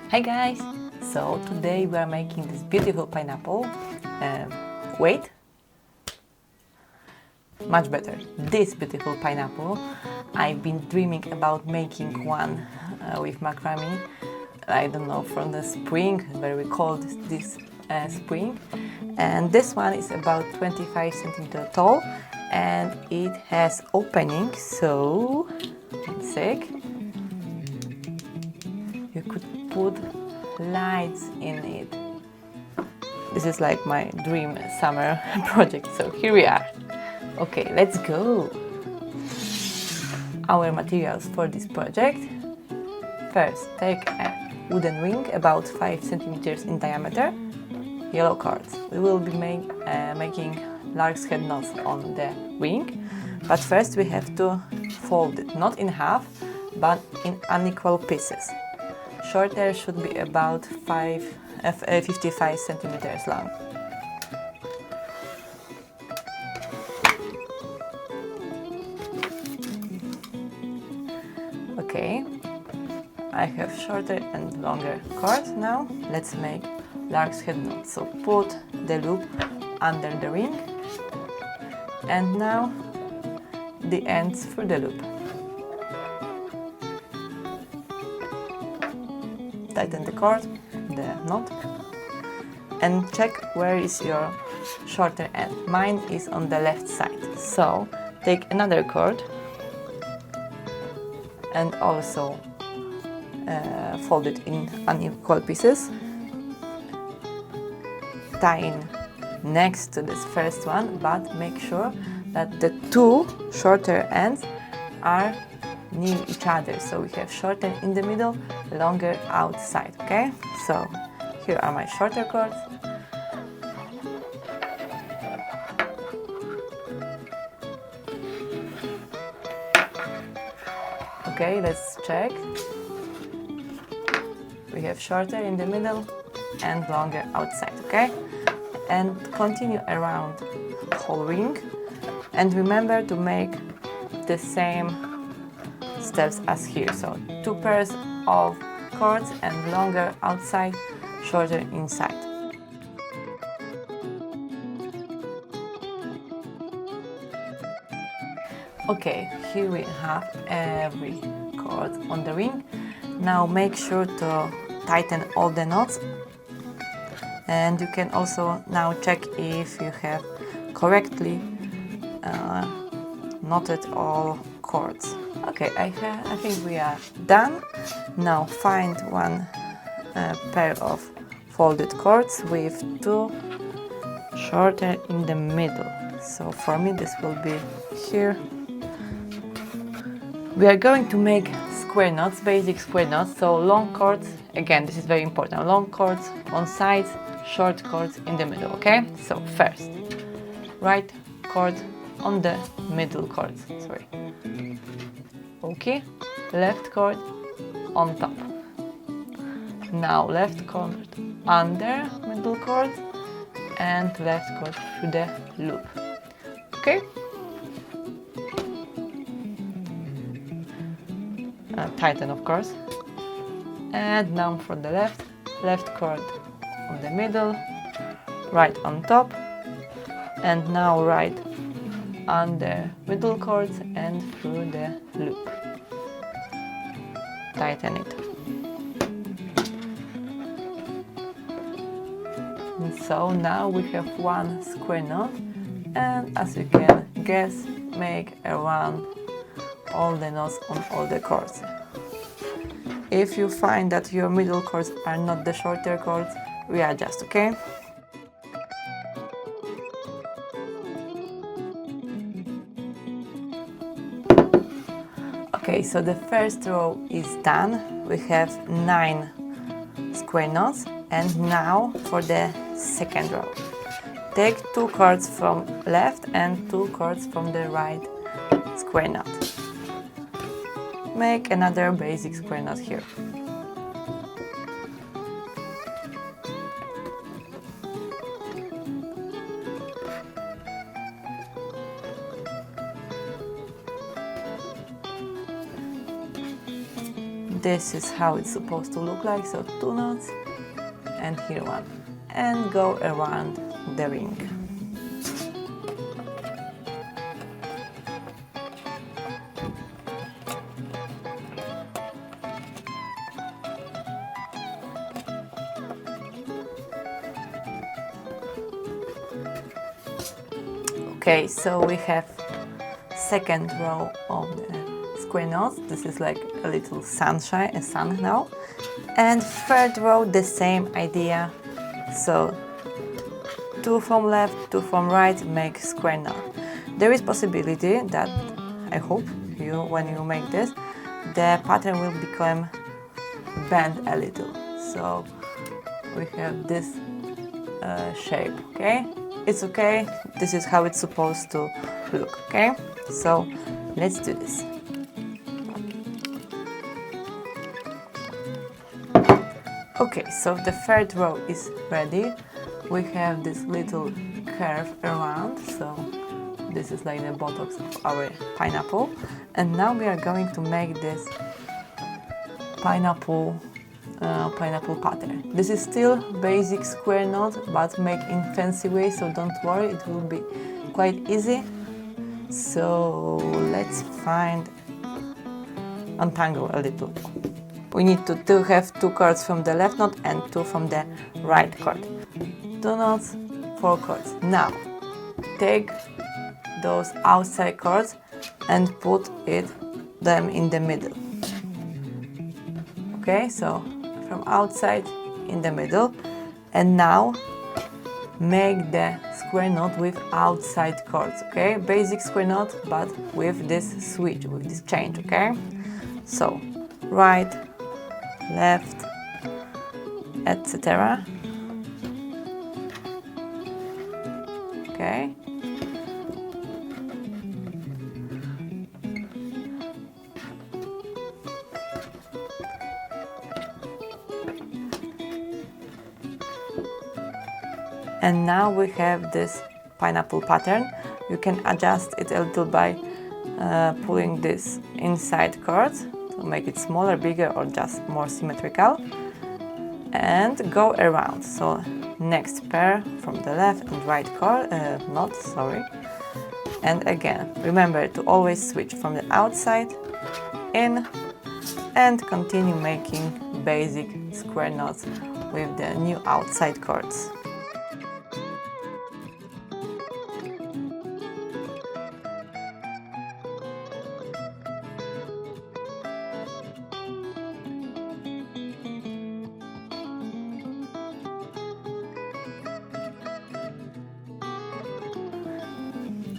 Hi guys! So today we are making this beautiful pineapple. Wait! Much better. This beautiful pineapple. I've been dreaming about making one with macrame. I don't know, from the spring, very cold this spring. And this one is about 25 centimeters tall and it has opening, so one sec. You could put lights in it. This is like my dream summer project, so here we are. Okay, let's go. Our materials for this project. First, take a wooden ring about 5 centimeters in diameter, yellow cords. We will be making lark's head knots on the ring, but first we have to fold it, not in half, but in unequal pieces. Shorter should be about 55 centimeters long. Okay, I have shorter and longer cords now. Let's make lark's head knot. So put the loop under the ring and now the ends through the loop. Tighten the cord, the knot, and check where is your shorter end. Mine is on the left side, so take another cord and also fold it in unequal pieces. Tie in next to this first one, but make sure that the two shorter ends are near each other, so we have shorter in the middle, longer outside. Okay, so here are my shorter cords. Okay, let's check. We have shorter in the middle and longer outside. Okay, and continue around the whole ring, and remember to make the same steps as here. So 2 pairs of cords and longer outside, shorter inside. Okay, here we have every cord on the ring. Now make sure to tighten all the knots, and you can also now check if you have correctly knotted all cords. Okay, I think we are done. Now find one pair of folded cords with 2 shorter in the middle. So for me this will be here. We are going to make square knots, basic square knots. So long cords, again this is very important, long cords on sides, short cords in the middle. Okay, so first right cord on the middle cords, sorry. Okay, left cord on top. Now left cord under middle cord and left cord through the loop. Okay. Tighten, of course. And now for the left cord on the middle, right on top, and now right under middle cords and through the loop. Tighten it. And so now we have one square knot, and as you can guess, make around all the knots on all the cords. If you find that your middle cords are not the shorter cords, readjust, okay? Okay, so the first row is done. We have 9 square knots, and now for the second row. Take 2 cords from left and 2 cords from the right square knot. Make another basic square knot here. this is how it's supposed to look like. So 2 knots and here 1, and go around the ring. Okay, so we have second row of the square knots. This is like a little sunshine, a sun now. And third row, the same idea. So 2 from left, 2 from right, make square knot. There is possibility that, I hope, when you make this, the pattern will become bent a little. So we have this shape, okay? It's okay, this is how it's supposed to look, okay? So let's do this. Okay, so the third row is ready. We have this little curve around, so this is like the buttocks of our pineapple. And now we are going to make this pineapple pattern. This is still basic square knot, but make in fancy way, so don't worry, it will be quite easy. So let's untangle a little. We need to have 2 cords from the left knot and 2 from the right cord. 2 knots, 4 cords. Now take those outside cords and put them in the middle. Okay, so from outside in the middle, and now make the square knot with outside cords. Okay, basic square knot, but with this switch, with this change. Okay, so right, left, etc. Okay. And now we have this pineapple pattern. You can adjust it a little by pulling this inside cord to make it smaller, bigger, or just more symmetrical. And go around. So next pair from the left and right cord, knot, sorry. And again, remember to always switch from the outside in and continue making basic square knots with the new outside cords.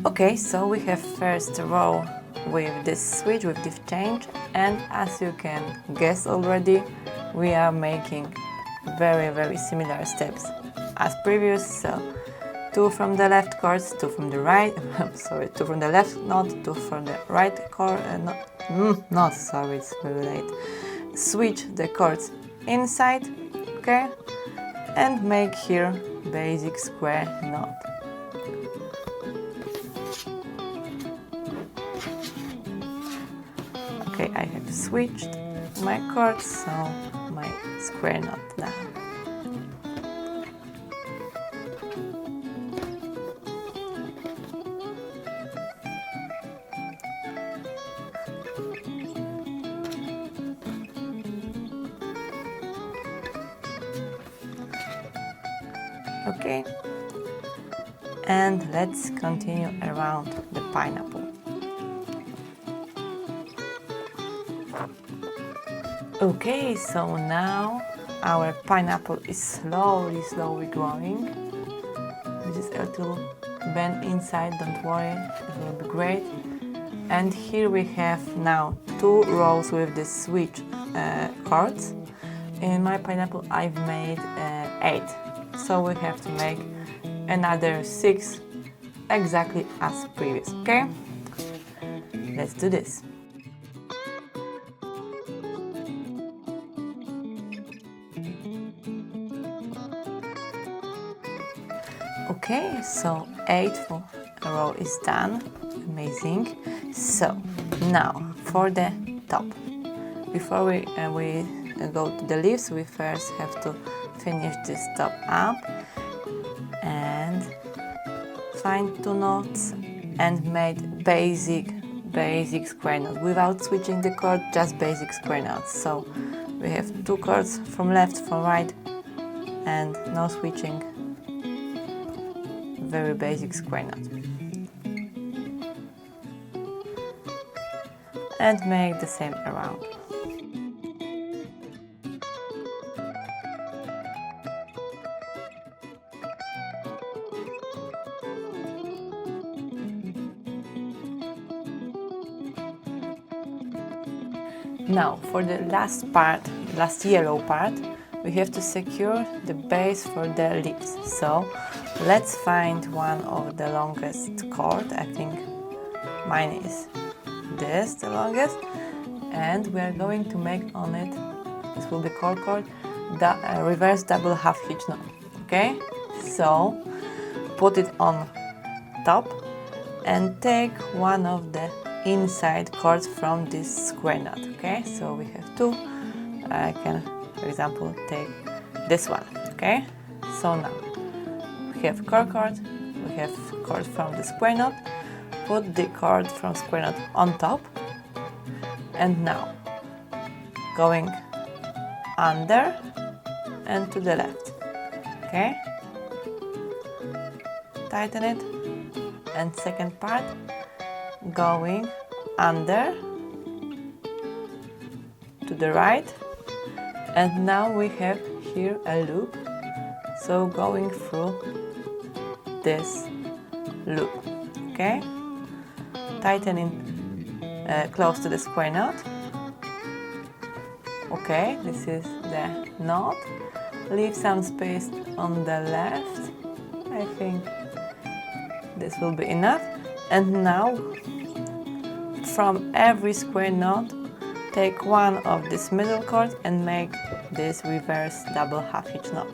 Okay, so we have first row with this switch, with this change, and as you can guess already, we are making very similar steps as previous. So 2 from the left cords, 2 from the right, sorry, 2 from the left knot, 2 from the right cord, not, sorry, it's very late. Switch the cords inside, okay, and make here basic square knot. Okay, I have switched my cords, so my square knot now. Okay, and let's continue around the pineapple. Okay, so now our pineapple is slowly growing. This is a little bend inside, don't worry, it will be great. And here we have now 2 rows with the switch cords. In my pineapple I've made 8, so we have to make another 6 exactly as previous, okay? Let's do this. Okay, so 8th row is done. Amazing. So now for the top, before we go to the leaves, we first have to finish this top up and find 2 knots and make basic square knot without switching the cord, just basic square knots. So we have 2 cords from left, from right, and no switching, very basic square knot. And make the same around. Now for the last part, last yellow part, we have to secure the base for the leaves. So let's find one of the longest cord. I think mine is this, the longest, and we are going to make on it, this will be cord, the reverse double half hitch knot. Okay, so put it on top and take one of the inside cords from this square knot. Okay, so we have 2. I can, for example, take this one. Okay, so now we have cord, we have cord from the square knot. Put the cord from square knot on top, and now going under and to the left. Okay, tighten it, and second part going under to the right, and now we have here a loop, so going through this loop. Okay, tightening close to the square knot. Okay, this is the knot. Leave some space on the left. I think this will be enough. And now from every square knot take one of this middle cord and make this reverse double half hitch knot.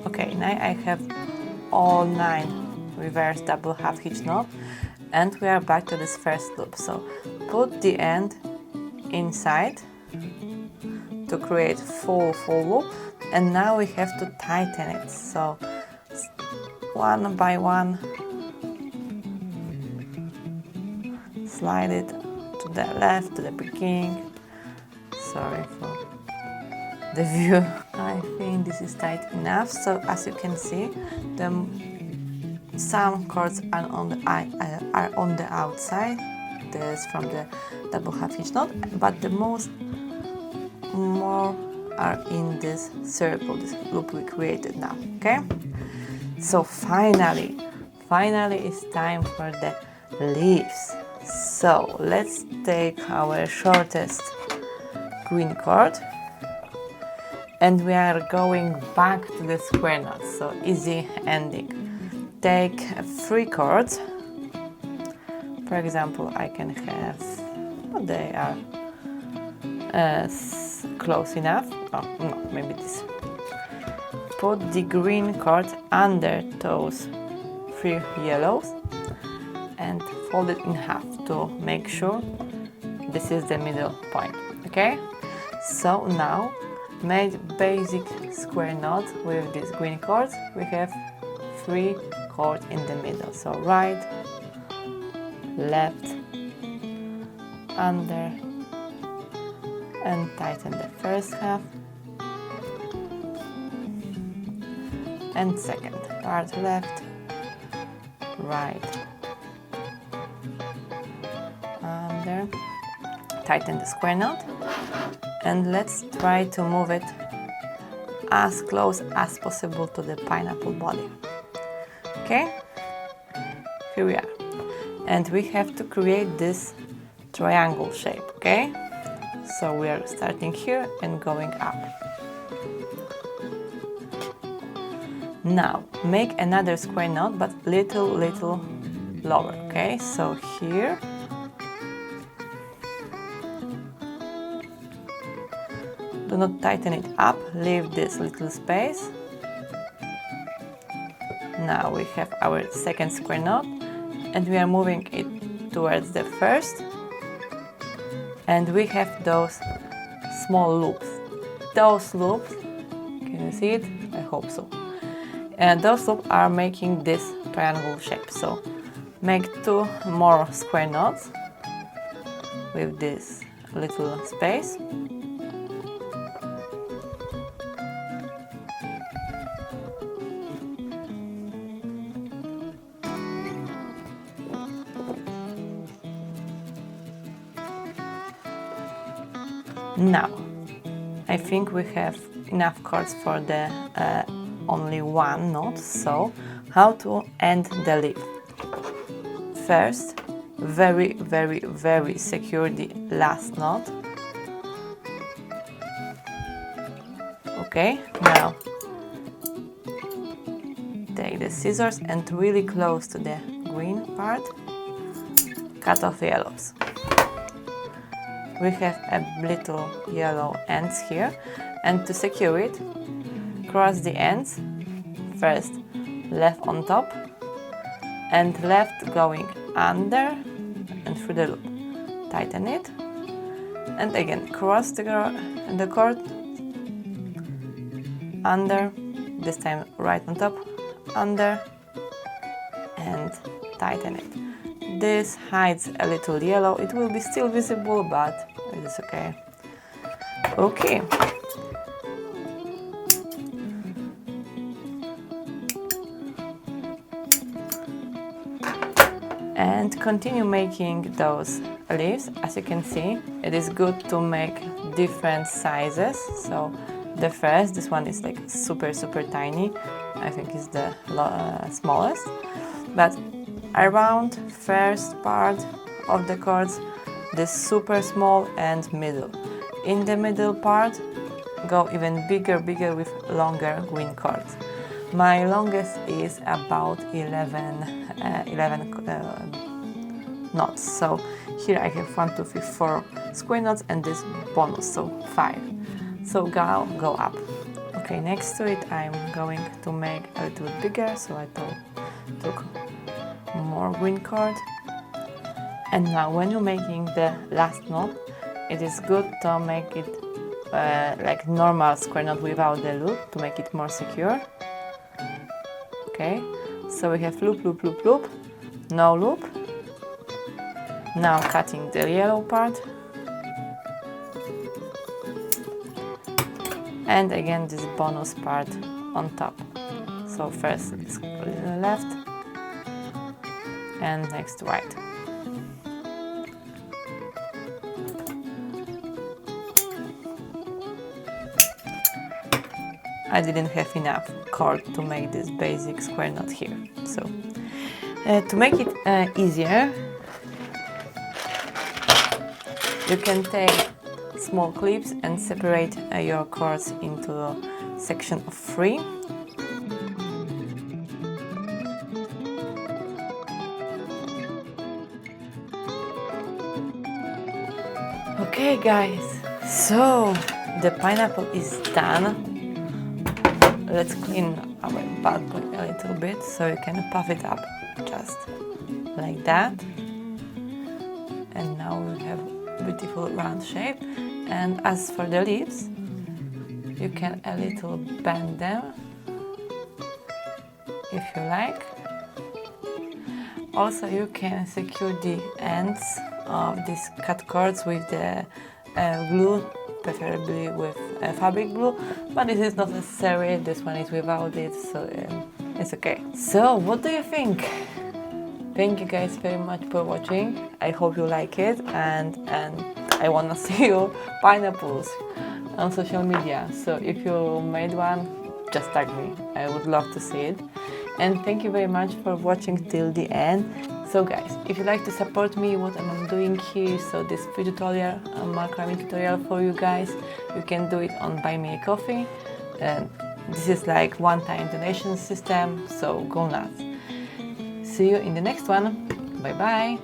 Okay, now I have all 9 reverse double half hitch knot, and we are back to this first loop. So put the end inside to create full loop, and now we have to tighten it. So one by one, slide it to the left, to the beginning. Sorry for the view. I think this is tight enough. So as you can see, some cords are on the outside. This from the double half hitch knot, but the more are in this circle, this loop we created now. Okay, so finally it's time for the leaves. So let's take our shortest green cord, and we are going back to the square knot, so easy ending. Take 3 cords. For example, I can have, they are close enough. Oh no, maybe this. Put the green cord under those 3 yellows and fold it in half to make sure this is the middle point. Okay, so now made basic square knot with these green cords. We have 3 cords in the middle, so right, left, under, and tighten the first half and second part, left, right, under, tighten the square knot, and let's try to move it as close as possible to the pineapple body. Okay, here we are, and we have to create this triangle shape. Okay, so we are starting here and going up. Now make another square knot, but little lower. Okay, so here. Do not tighten it up, leave this little space. Now we have our second square knot and we are moving it towards the first, and we have those small loops. Those loops, can you see it? I hope so. And those loops are making this triangle shape. So make 2 more square knots with this little space. Now, I think we have enough cords for the only 1 knot, so how to end the leaf? First, very secure the last knot. Okay, now take the scissors and really close to the green part, cut off the yellows. We have a little yellow ends here, and to secure it, cross the ends, first left on top and left going under and through the loop. Tighten it and again cross the cord, under, this time right on top, under and tighten it. This hides a little yellow, it will be still visible but it is okay. Okay. And continue making those leaves. As you can see, it is good to make different sizes. So the first, this one is like super tiny. I think it's the smallest. But around first part of the cords, this super small and middle. In the middle part, go even bigger with longer green cords. My longest is about 11 knots. So here I have 1, 2, 3, 4 square knots and this bonus, so 5. So go up. Okay, next to it I'm going to make a little bit bigger, so I took more green cord. And now when you're making the last knot, it is good to make it like normal square knot without the loop to make it more secure. Okay, so we have loop, no loop. Now cutting the yellow part. And again this bonus part on top. So first left and next right. I didn't have enough cord to make this basic square knot here. So to make it easier, you can take small clips and separate your cords into a section of 3. Okay guys, so the pineapple is done. Let's clean our balcony a little bit so you can puff it up just like that. And now we have beautiful round shape. And as for the leaves, you can a little bend them if you like. Also you can secure the ends of these cut cords with the glue, preferably with fabric glue, but this is not necessary. This one is without it, so it's okay. So what do you think? Thank you guys very much for watching. I hope you like it, and I wanna see you pineapples on social media. So if you made one, just tag me. I would love to see it. And thank you very much for watching till the end. So guys, if you like to support me, what I'm doing here, so this free tutorial, a macrame tutorial for you guys, you can do it on Buy Me a Coffee. And this is like one-time donation system, so go nuts. See you in the next one. Bye bye.